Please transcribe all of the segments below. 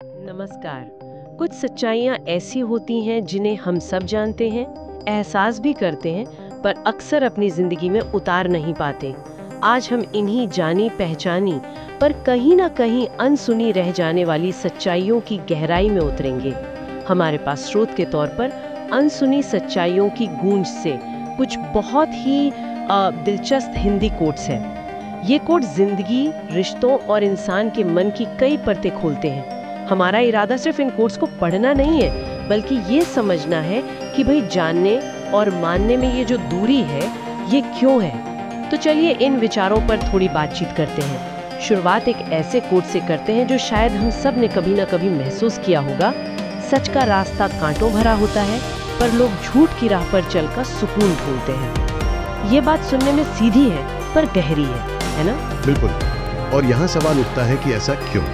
नमस्कार। कुछ सच्चाइयाँ ऐसी होती हैं जिन्हें हम सब जानते हैं, एहसास भी करते हैं, पर अक्सर अपनी जिंदगी में उतार नहीं पाते। आज हम इन्हीं जानी पहचानी पर कहीं ना कहीं अनसुनी रह जाने वाली सच्चाइयों की गहराई में उतरेंगे। हमारे पास स्रोत के तौर पर अनसुनी सच्चाइयों की गूंज से कुछ बहुत ही दिलचस्प हिंदी कोट्स हैं। ये कोट जिंदगी, रिश्तों और इंसान के मन की कई परतें खोलते हैं। हमारा इरादा सिर्फ इन कोट्स को पढ़ना नहीं है, बल्कि ये समझना है कि भाई जानने और मानने में ये जो दूरी है, ये क्यों है। तो चलिए इन विचारों पर थोड़ी बातचीत करते हैं। शुरुआत एक ऐसे कोट से करते हैं जो शायद हम सब ने कभी ना कभी महसूस किया होगा। सच का रास्ता कांटों भरा होता है, पर लोग झूठ की राह पर चलकर सुकून ढूंढते हैं। ये बात सुनने में सीधी है, पर गहरी है ना? बिल्कुल। और यहाँ सवाल उठता है कि ऐसा क्यों?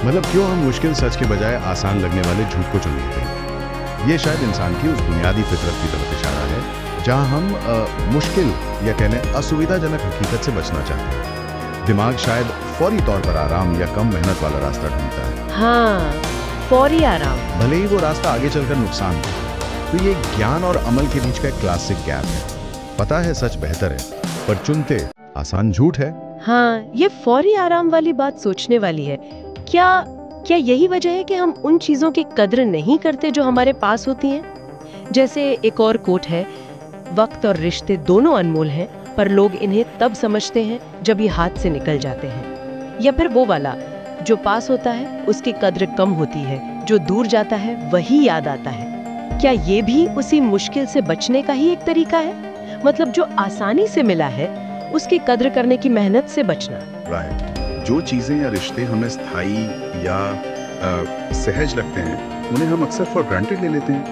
मतलब क्यों हम मुश्किल सच के बजाय आसान लगने वाले झूठ को चुन लेते हैं? ये शायद इंसान की उस बुनियादी फितरत की तरफ इशारा है, जहाँ हम मुश्किल या कहने असुविधाजनक हकीकत से बचना चाहते हैं। दिमाग शायद फौरी तौर पर आराम या कम मेहनत वाला रास्ता ढूंढता है। हाँ, फौरी आराम। भले ही वो रास्ता आगे चलकर नुकसान दे। तो ये ज्ञान और अमल के बीच का एक क्लासिक गैप है। पता है सच बेहतर है, पर चुनते आसान झूठ है। हाँ, ये फौरी आराम वाली बात सोचने वाली है। क्या यही वजह है कि हम उन चीजों की कद्र नहीं करते जो हमारे पास होती हैं? जैसे एक और कोट है, वक्त और रिश्ते दोनों अनमोल हैं, पर लोग इन्हें तब समझते हैं जब ये हाथ से निकल जाते हैं। या फिर वो वाला, जो पास होता है उसकी कद्र कम होती है, जो दूर जाता है वही याद आता है। क्या ये भी उसी मुश्किल से बचने का ही एक तरीका है? मतलब जो आसानी से मिला है उसकी कद्र करने की मेहनत से बचना। राइट। जो चीजें या रिश्ते हमें स्थायी या सहज लगते हैं, उन्हें हम अक्सर फॉर ग्रांटेड ले लेते हैं।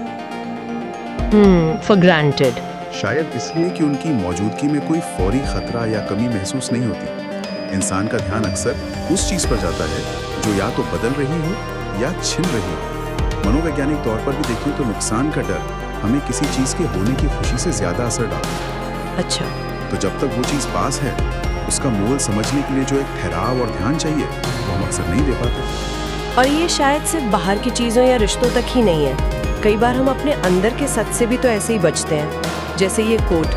For granted. शायद इसलिए कि उनकी मौजूदगी में कोई फौरी खतरा या कमी महसूस नहीं होती। इंसान का ध्यान अक्सर उस चीज पर जाता है जो या तो बदल रही हो या छिन रही हो। मनोवैज्ञानिक तौर पर भी देखें तो नुकसान का डर हमें किसी चीज के होने की खुशी से ज्यादा असर डालता है। अच्छा। तो जब तक वो चीज पास है, उसका मोल समझने के लिए जो एक ठहराव और ध्यान चाहिए, वो हम अक्सर नहीं दे पाते। और ये शायद सिर्फ बाहर की चीजों या रिश्तों तक ही नहीं है। कई बार हम अपने अंदर के सच से भी तो ऐसे ही बचते हैं। जैसे ये कोट,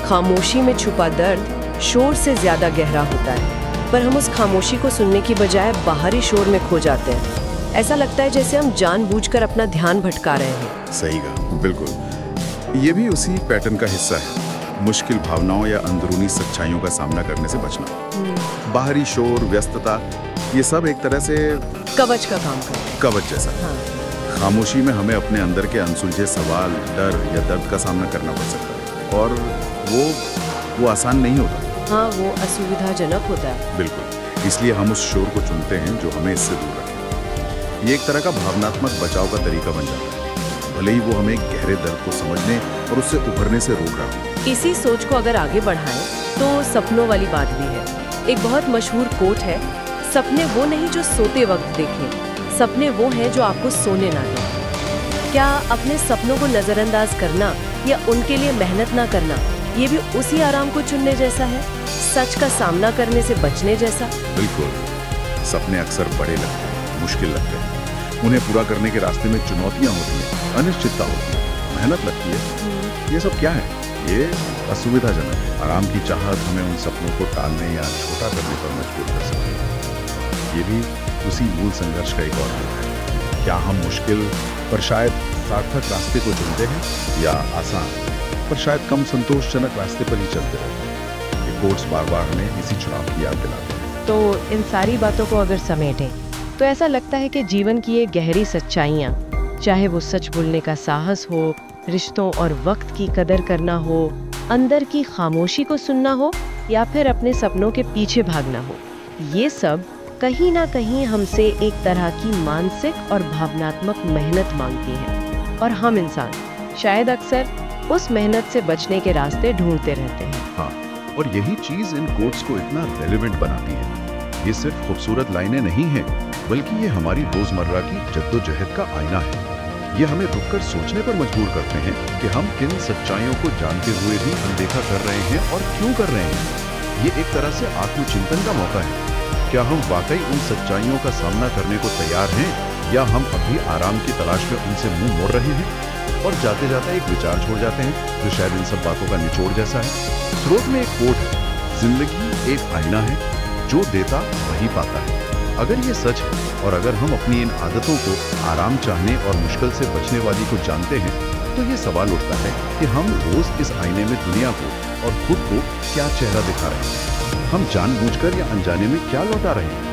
खामोशी में छुपा दर्द शोर से ज्यादा गहरा होता है, पर हम उस खामोशी को सुनने की बजाय बाहरी शोर में खो जाते हैं। ऐसा लगता है जैसे हम जानबूझकर अपना ध्यान भटका रहे हैं। सही कहा, बिल्कुल। ये भी उसी पैटर्न का हिस्सा है। मुश्किल भावनाओं या अंदरूनी सच्चाइयों का सामना करने से बचना। बाहरी शोर, व्यस्तता, ये सब एक तरह से कवच का काम करते हैं। कवच जैसा। हाँ। खामोशी में हमें अपने अंदर के अनसुलझे सवाल, डर या दर्द का सामना करना पड़ सकता है, और वो आसान नहीं होता। हाँ, वो असुविधाजनक होता है। बिल्कुल। इसलिए हम उस शोर को चुनते हैं जो हमें इससे दूर रखे। ये एक तरह का भावनात्मक बचाव का तरीका बन जाता है, भले ही वो हमें गहरे दर्द को समझने और उससे उभरने से रोक रहा हो। इसी सोच को अगर आगे बढ़ाएं तो सपनों वाली बात भी है। एक बहुत मशहूर कोट है, सपने वो नहीं जो सोते वक्त देखें, सपने वो हैं जो आपको सोने ना दें। क्या अपने सपनों को नजरअंदाज करना या उनके लिए मेहनत ना करना, ये भी उसी आराम को चुनने जैसा है, सच का सामना करने से बचने जैसा? बिल्कुल। सपने अक्सर बड़े लगते हैं, मुश्किल लगते हैं। उन्हें पूरा करने के रास्ते में चुनौतियां होती हैं, अनिश्चितता होती है, मेहनत लगती है। ये सब क्या है? ये असुविधाजनक है। आराम की चाहत हमें उन सपनों को टालने या छोटा करने पर मजबूर कर सकती है। ये भी उसी मूल संघर्ष का एक और रूप है। क्या हम मुश्किल पर शायद सार्थक रास्ते को चुनते हैं, या आसान पर शायद कम संतोषजनक रास्ते पर ही चलते रहते हैं? ये कोट्स बार बार हमें इसी चुनाव की याद दिलाते हैं। तो इन सारी बातों को अगर समेटें तो ऐसा लगता है कि जीवन की ये गहरी सच्चाइयाँ, चाहे वो सच बोलने का साहस हो, रिश्तों और वक्त की कदर करना हो, अंदर की खामोशी को सुनना हो, या फिर अपने सपनों के पीछे भागना हो, ये सब कहीं ना कहीं हमसे एक तरह की मानसिक और भावनात्मक मेहनत मांगती है। और हम इंसान शायद अक्सर उस मेहनत से बचने के रास्ते ढूंढते रहते हैं। हाँ, और यही चीज इन कोट्स को इतना रेलेवेंट बनाती है। ये सिर्फ खूबसूरत लाइनें नहीं हैं, बल्कि ये हमारी रोजमर्रा की जद्दोजहद का आईना है। ये हमें रुककर सोचने पर मजबूर करते हैं कि हम किन सच्चाइयों को जानते हुए भी अनदेखा कर रहे हैं और क्यों कर रहे हैं। ये एक तरह से आत्मचिंतन का मौका है। क्या हम वाकई उन सच्चाइयों का सामना करने को तैयार हैं, या हम अभी आराम की तलाश में उनसे मुंह मोड़ रहे हैं और जाते जाते एक विचार छोड़ जाते हैं जो शायद इन सब बातों का निचोड़ जैसा है। स्रोत में एक कोट है, जिंदगी एक आईना है, जो देता वही पाता है। अगर ये सच है और अगर हम अपनी इन आदतों को, आराम चाहने और मुश्किल से बचने वाली को जानते हैं, तो ये सवाल उठता है कि हम रोज इस आईने में दुनिया को और खुद को क्या चेहरा दिखा रहे हैं। हम जानबूझकर या अनजाने में क्या लौटा रहे हैं।